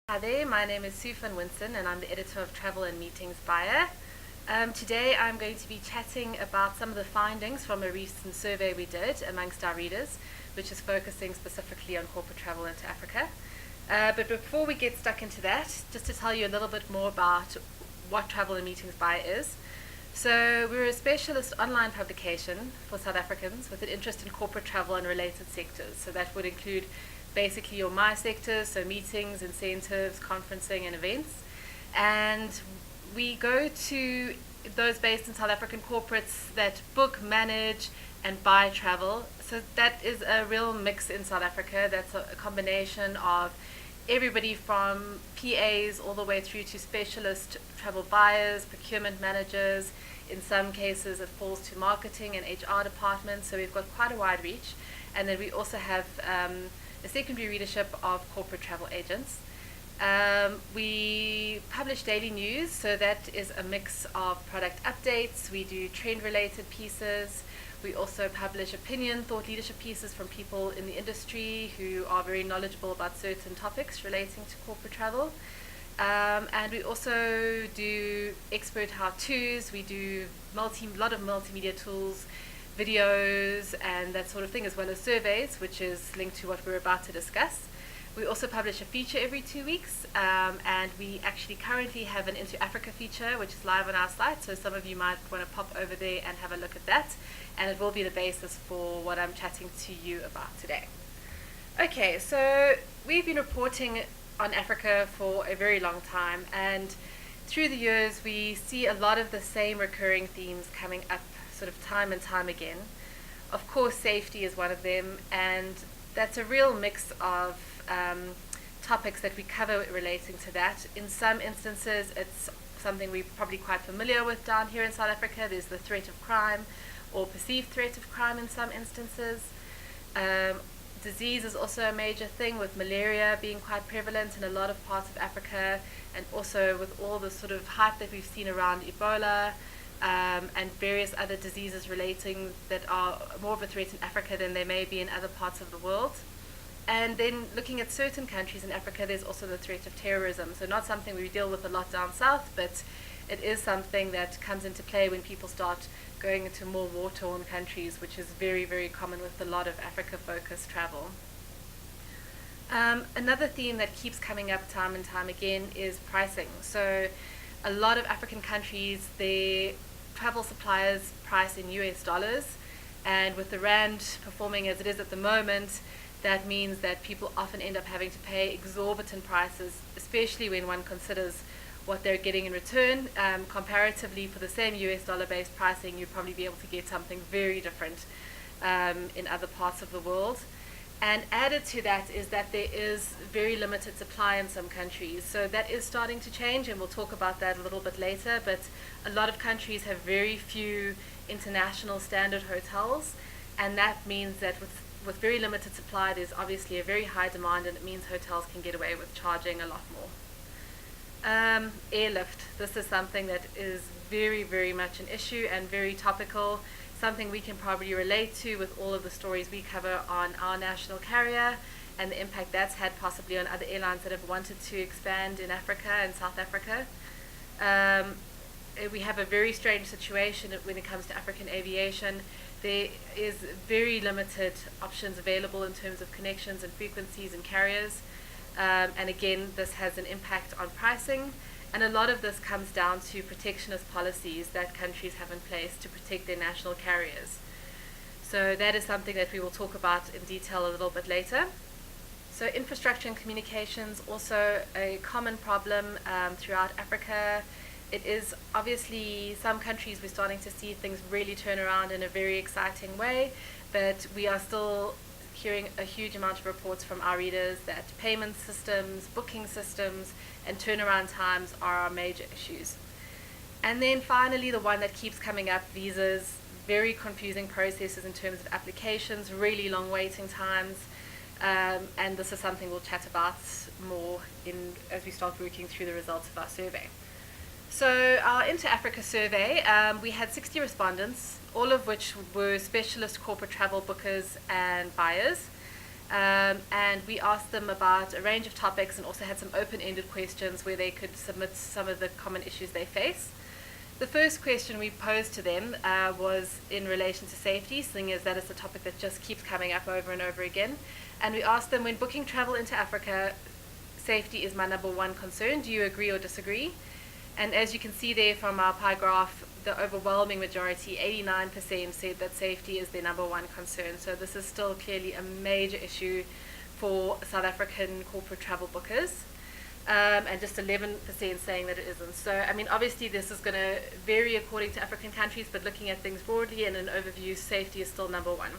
Hi there, my name is Sue van Winsen and I'm the editor of Travel and Meetings Buyer. Today I'm going to be chatting about some of the findings from a recent survey we did amongst our readers, which is focusing specifically on corporate travel into Africa. But before we get stuck into that, just to tell you a little bit more about what Travel and Meetings Buyer is. So we're a specialist online publication for South Africans with an interest in corporate travel and related sectors. So that would include basically your my sectors, so meetings, incentives, conferencing and events. And we go to those based in South African corporates that book, manage and buy travel. So that is a real mix in South Africa. That's a combination of everybody from PAs all the way through to specialist travel buyers, procurement managers. In some cases it falls to marketing and HR departments, so we've got quite a wide reach. And then we also have a secondary readership of corporate travel agents. We publish daily news, so that is a mix of product updates. We do trend related pieces. We also publish opinion, thought leadership pieces from people in the industry who are very knowledgeable about certain topics relating to corporate travel. And we also do expert how-tos. We do lot of multimedia tools, videos and that sort of thing, as well as surveys, which is linked to what we're about to discuss. We also publish a feature every 2 weeks, and we actually currently have an Into Africa feature which is live on our site, so some of you might want to pop over there and have a look at that, and it will be the basis for what I'm chatting to you about today. Okay, so we've been reporting on Africa for a very long time, and through the years we see a lot of the same recurring themes coming up sort of time and time again. Of course, safety is one of them, and that's a real mix of topics that we cover relating to that. In some instances, it's something we're probably quite familiar with down here in South Africa. There's the threat of crime or perceived threat of crime in some instances. Disease is also a major thing, with malaria being quite prevalent in a lot of parts of Africa, and also with all the sort of hype that we've seen around Ebola, and various other diseases relating that are more of a threat in Africa than they may be in other parts of the world. And then looking at certain countries in Africa, there's also the threat of terrorism. So not something we deal with a lot down south, but it is something that comes into play when people start going into more war-torn countries, which is very, very common with a lot of Africa-focused travel. Another theme that keeps coming up time and time again is pricing. So a lot of African countries, their travel suppliers price in US dollars, and with the rand performing as it is at the moment, that means that people often end up having to pay exorbitant prices, especially when one considers what they're getting in return. Comparatively, for the same US dollar-based pricing, you'd probably be able to get something very different in other parts of the world. And added to that is that there is very limited supply in some countries. So that is starting to change, and we'll talk about that a little bit later. But a lot of countries have very few international standard hotels, and that means that with very limited supply, there's obviously a very high demand, and it means hotels can get away with charging a lot more. Airlift. This is something that is very, very much an issue and very topical. Something we can probably relate to with all of the stories we cover on our national carrier and the impact that's had possibly on other airlines that have wanted to expand in Africa and South Africa. We have a very strange situation when it comes to African aviation. There is very limited options available in terms of connections and frequencies and carriers. And again, this has an impact on pricing. And a lot of this comes down to protectionist policies that countries have in place to protect their national carriers. So that is something that we will talk about in detail a little bit later. So infrastructure and communications, also a common problem throughout Africa. It is obviously some countries we're starting to see things really turn around in a very exciting way, but we are still hearing a huge amount of reports from our readers that payment systems, booking systems, and turnaround times are our major issues. And then finally, the one that keeps coming up, visas. Very confusing processes in terms of applications, really long waiting times, and this is something we'll chat about more as we start working through the results of our survey. So our Into Africa survey, we had 60 respondents, all of which were specialist corporate travel bookers and buyers. And we asked them about a range of topics and also had some open-ended questions where they could submit some of the common issues they face. The first question we posed to them was in relation to safety, seeing as that is a topic that just keeps coming up over and over again. And we asked them, when booking travel into Africa, safety is my number one concern. Do you agree or disagree? And as you can see there from our pie graph, the overwhelming majority, 89%, said that safety is their number one concern. So this is still clearly a major issue for South African corporate travel bookers. And just 11% saying that it isn't. So, I mean, obviously this is going to vary according to African countries, but looking at things broadly and an overview, safety is still number one.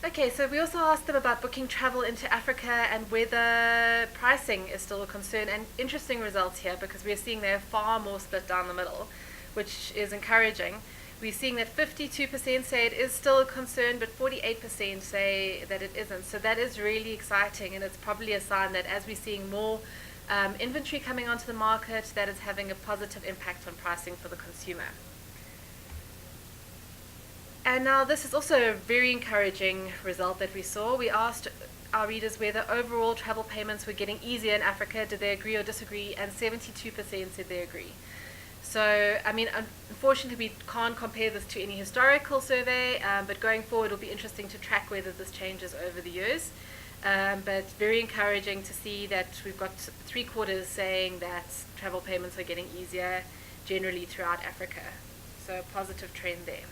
Okay, so we also asked them about booking travel into Africa and whether pricing is still a concern, and interesting results here because we're seeing they're far more split down the middle, which is encouraging. We're seeing that 52% say it is still a concern, but 48% say that it isn't. So that is really exciting, and it's probably a sign that as we're seeing more inventory coming onto the market, that is having a positive impact on pricing for the consumer. And now this is also a very encouraging result that we saw. We asked our readers whether overall travel payments were getting easier in Africa. Did they agree or disagree? And 72% said they agree. So, I mean, unfortunately, we can't compare this to any historical survey, but going forward, it'll be interesting to track whether this changes over the years. But very encouraging to see that we've got 3/4 saying that travel payments are getting easier generally throughout Africa. So, a positive trend there.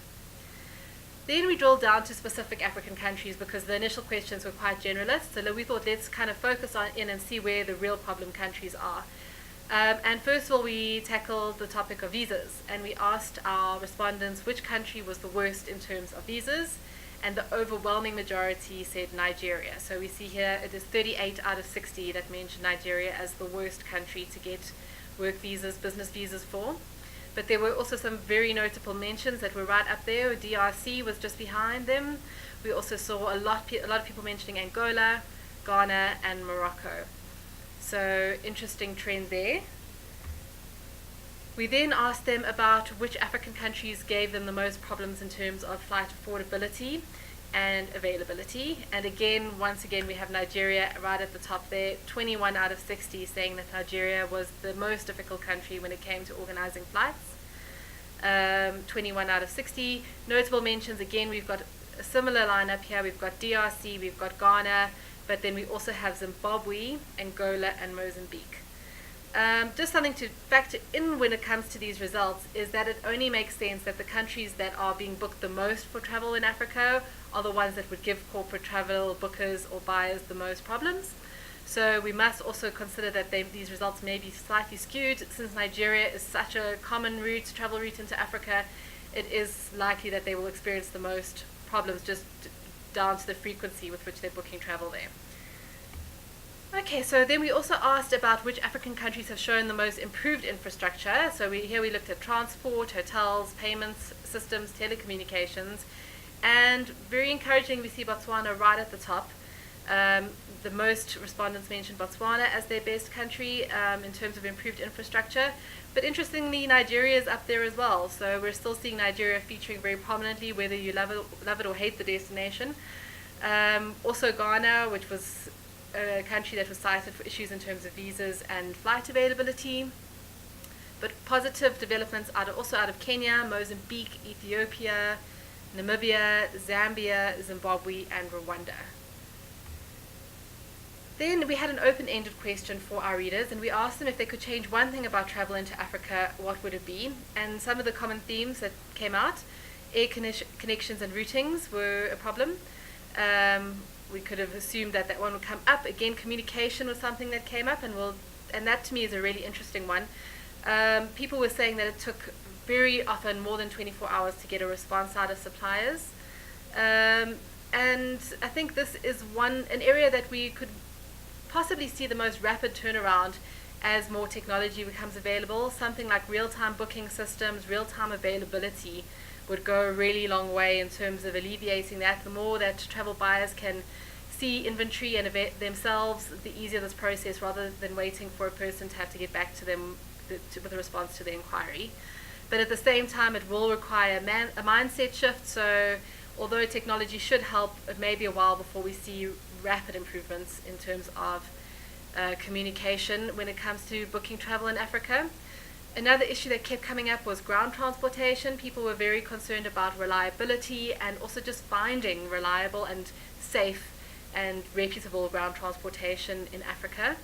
Then we drilled down to specific African countries because the initial questions were quite generalist. So we thought let's kind of focus in and see where the real problem countries are. And first of all, we tackled the topic of visas. And we asked our respondents which country was the worst in terms of visas. And the overwhelming majority said Nigeria. So we see here it is 38 out of 60 that mentioned Nigeria as the worst country to get work visas, business visas for. But there were also some very notable mentions that were right up there. DRC was just behind them. We also saw a lot of people mentioning Angola, Ghana, and Morocco. So interesting trend there. We then asked them about which African countries gave them the most problems in terms of flight affordability and availability. And again, once again, we have Nigeria right at the top there, 21 out of 60 saying that Nigeria was the most difficult country when it came to organizing flights. 21 out of 60. Notable mentions, again, we've got a similar lineup here. We've got DRC, we've got Ghana, but then we also have Zimbabwe, Angola, and Mozambique. Just something to factor in when it comes to these results is that it only makes sense that the countries that are being booked the most for travel in Africa are the ones that would give corporate travel bookers or buyers the most problems. So we must also consider that these results may be slightly skewed. Since Nigeria is such a common travel route into Africa, it is likely that they will experience the most problems just down to the frequency with which they're booking travel there. Okay, so then we also asked about which African countries have shown the most improved infrastructure. So here we looked at transport, hotels, payments, systems, telecommunications, and very encouraging, we see Botswana right at the top. The most respondents mentioned Botswana as their best country in terms of improved infrastructure. But interestingly, Nigeria is up there as well. So we're still seeing Nigeria featuring very prominently, whether you love it or hate the destination. Also Ghana, which was a country that was cited for issues in terms of visas and flight availability. But positive developments also out of Kenya, Mozambique, Ethiopia, Namibia, Zambia, Zimbabwe, and Rwanda. Then we had an open-ended question for our readers, and we asked them if they could change one thing about travel into Africa, what would it be? And some of the common themes that came out, air connections and routings were a problem. We could have assumed that one would come up. Again, communication was something that came up, and that to me is a really interesting one. People were saying that it took very often more than 24 hours to get a response out of suppliers. And I think this is an area that we could possibly see the most rapid turnaround as more technology becomes available. Something like real-time booking systems, real-time availability would go a really long way in terms of alleviating that. The more that travel buyers can see inventory and themselves, the easier this process, rather than waiting for a person to have to get back to them with a response to the inquiry. But at the same time, it will require a mindset shift. So although technology should help, it may be a while before we see rapid improvements in terms of communication when it comes to booking travel in Africa. Another issue that kept coming up was ground transportation. People were very concerned about reliability and also just finding reliable and safe and reputable ground transportation in Africa.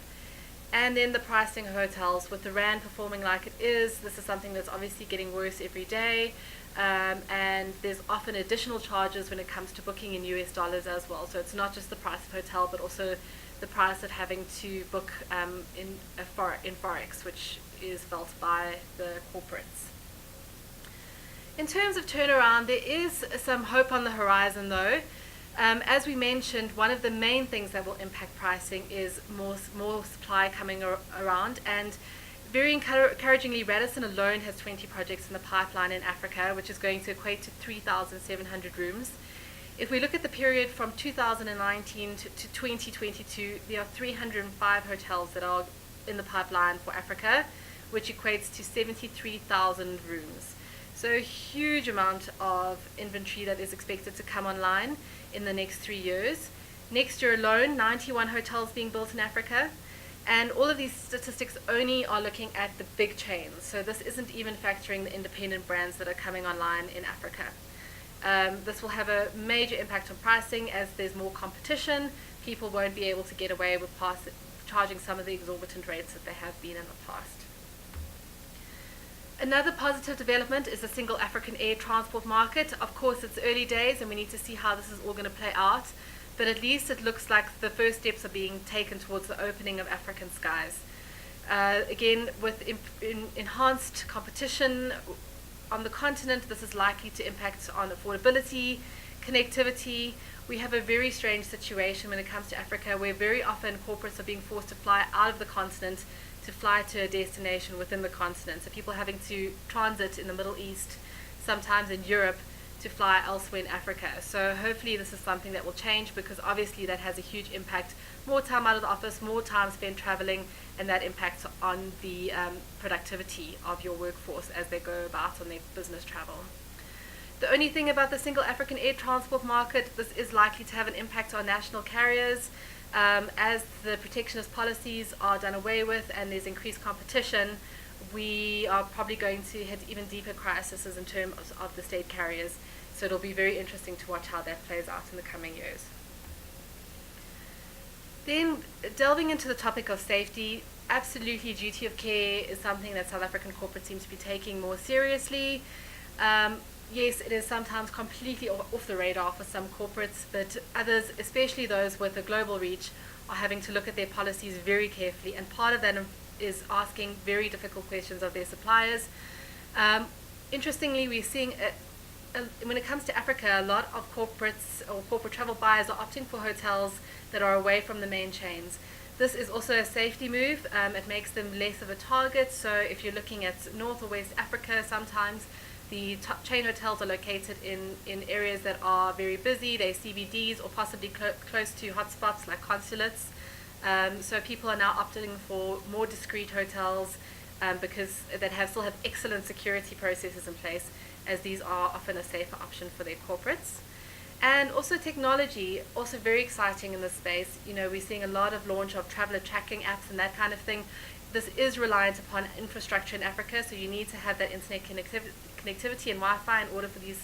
And then the pricing of hotels, with the rand performing like it is, this is something that's obviously getting worse every day. And there's often additional charges when it comes to booking in US dollars as well. So it's not just the price of hotel, but also the price of having to book in Forex, which is felt by the corporates. In terms of turnaround, there is some hope on the horizon though. As we mentioned, one of the main things that will impact pricing is more supply coming around, and very encouragingly, Radisson alone has 20 projects in the pipeline in Africa, which is going to equate to 3,700 rooms. If we look at the period from 2019 to 2022, there are 305 hotels that are in the pipeline for Africa, which equates to 73,000 rooms. So a huge amount of inventory that is expected to come online in the next 3 years. Next year alone, 91 hotels being built in Africa. And all of these statistics only are looking at the big chains. So this isn't even factoring the independent brands that are coming online in Africa. This will have a major impact on pricing as there's more competition. People won't be able to get away with charging some of the exorbitant rates that they have been in the past. Another positive development is the single African air transport market. Of course, it's early days and we need to see how this is all going to play out, but at least it looks like the first steps are being taken towards the opening of African skies. Again, with enhanced competition on the continent, this is likely to impact on affordability, connectivity. We have a very strange situation when it comes to Africa, where very often corporates are being forced to fly out of the continent to fly to a destination within the continent. So people having to transit in the Middle East, sometimes in Europe, to fly elsewhere in Africa. So hopefully this is something that will change, because obviously that has a huge impact. More time out of the office, more time spent traveling, and that impacts on the productivity of your workforce as they go about on their business travel. The only thing about the single African air transport market, this is likely to have an impact on national carriers. As the protectionist policies are done away with and there's increased competition, we are probably going to hit even deeper crises in terms of the state carriers. So it'll be very interesting to watch how that plays out in the coming years. Then delving into the topic of safety, absolutely duty of care is something that South African corporates seem to be taking more seriously. Yes, it is sometimes completely off the radar for some corporates, but others, especially those with a global reach, are having to look at their policies very carefully, and part of that is asking very difficult questions of their suppliers. Interestingly, we're seeing, when it comes to Africa, a lot of corporates or corporate travel buyers are opting for hotels that are away from the main chains. This is also a safety move. It makes them less of a target. So if you're looking at North or West Africa, sometimes the top chain hotels are located in areas that are very busy. They're CBDs or possibly close to hotspots like consulates. So people are now opting for more discreet hotels because still have excellent security processes in place, as these are often a safer option for their corporates. And also technology, also very exciting in this space. You know, we're seeing a lot of launch of traveler tracking apps and that kind of thing. This is reliant upon infrastructure in Africa, so you need to have that internet connectivity and Wi-Fi in order for these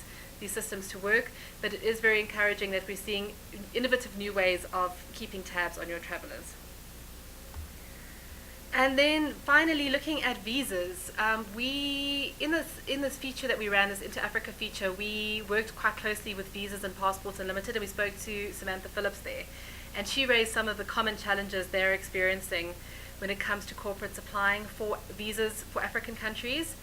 systems to work. But it is very encouraging that we're seeing innovative new ways of keeping tabs on your travelers. And then finally, looking at visas, we in this feature that we ran, this Into Africa feature, we worked quite closely with Visas and Passports Unlimited, and we spoke to Samantha Phillips there, and she raised some of the common challenges they're experiencing when it comes to corporates applying for visas for African countries.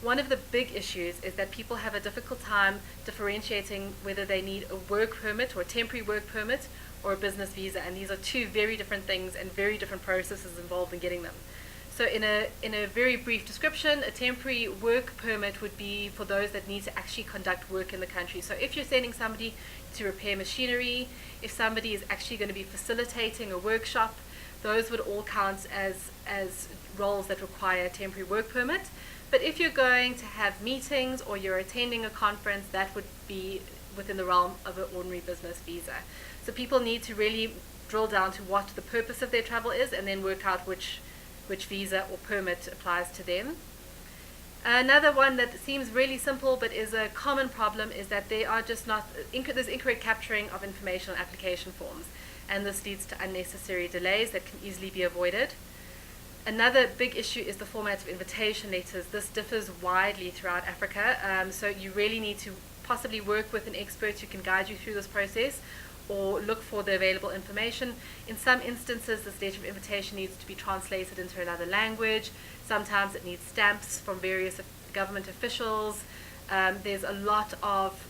One of the big issues is that people have a difficult time differentiating whether they need a work permit or a temporary work permit or a business visa, and these are two very different things and very different processes involved in getting them. So in a very brief description, a temporary work permit would be for those that need to actually conduct work in the country. So if you're sending somebody to repair machinery, if somebody is actually going to be facilitating a workshop, those would all count as roles that require a temporary work permit. But if you're going to have meetings or you're attending a conference, that would be within the realm of an ordinary business visa. So people need to really drill down to what the purpose of their travel is, and then work out which visa or permit applies to them. Another one that seems really simple but is a common problem is that they are just not, there's incorrect capturing of information on application forms, and this leads to unnecessary delays that can easily be avoided. Another big issue is the format of invitation letters. This differs widely throughout Africa, so you really need to possibly work with an expert who can guide you through this process, or look for the available information. In some instances, this letter of invitation needs to be translated into another language. Sometimes it needs stamps from various government officials. There's a lot of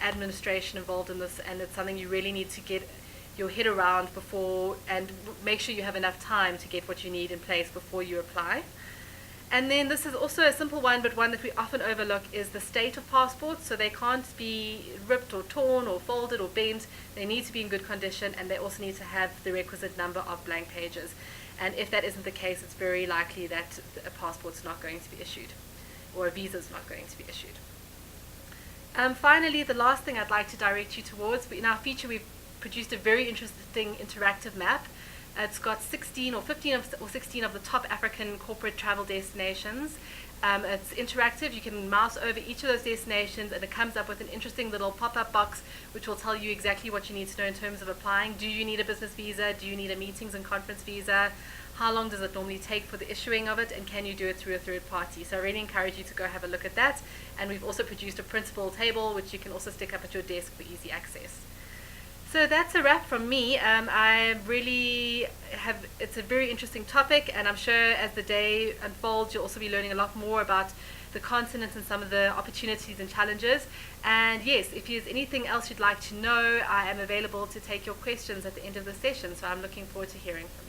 administration involved in this, and it's something you really need to get your head around before, and make sure you have enough time to get what you need in place before you apply. And then this is also a simple one, but one that we often overlook, is the state of passports. So they can't be ripped or torn or folded or bent. They need to be in good condition, and they also need to have the requisite number of blank pages. And if that isn't the case, it's very likely that a passport's not going to be issued, or a visa's not going to be issued. Finally, the last thing I'd like to direct you towards, in our feature we've produced a very interesting interactive map. It's got 16 or 15 or 16 of the top African corporate travel destinations. It's interactive. You can mouse over each of those destinations, and it comes up with an interesting little pop-up box which will tell you exactly what you need to know in terms of applying. Do you need a business visa? Do you need a meetings and conference visa? How long does it normally take for the issuing of it? And can you do it through a third party? So I really encourage you to go have a look at that. And we've also produced a printable table which you can also stick up at your desk for easy access. So that's a wrap from me. It's a very interesting topic, and I'm sure as the day unfolds you'll also be learning a lot more about the continent and some of the opportunities and challenges. And yes, if there's anything else you'd like to know, I am available to take your questions at the end of the session, so I'm looking forward to hearing from you.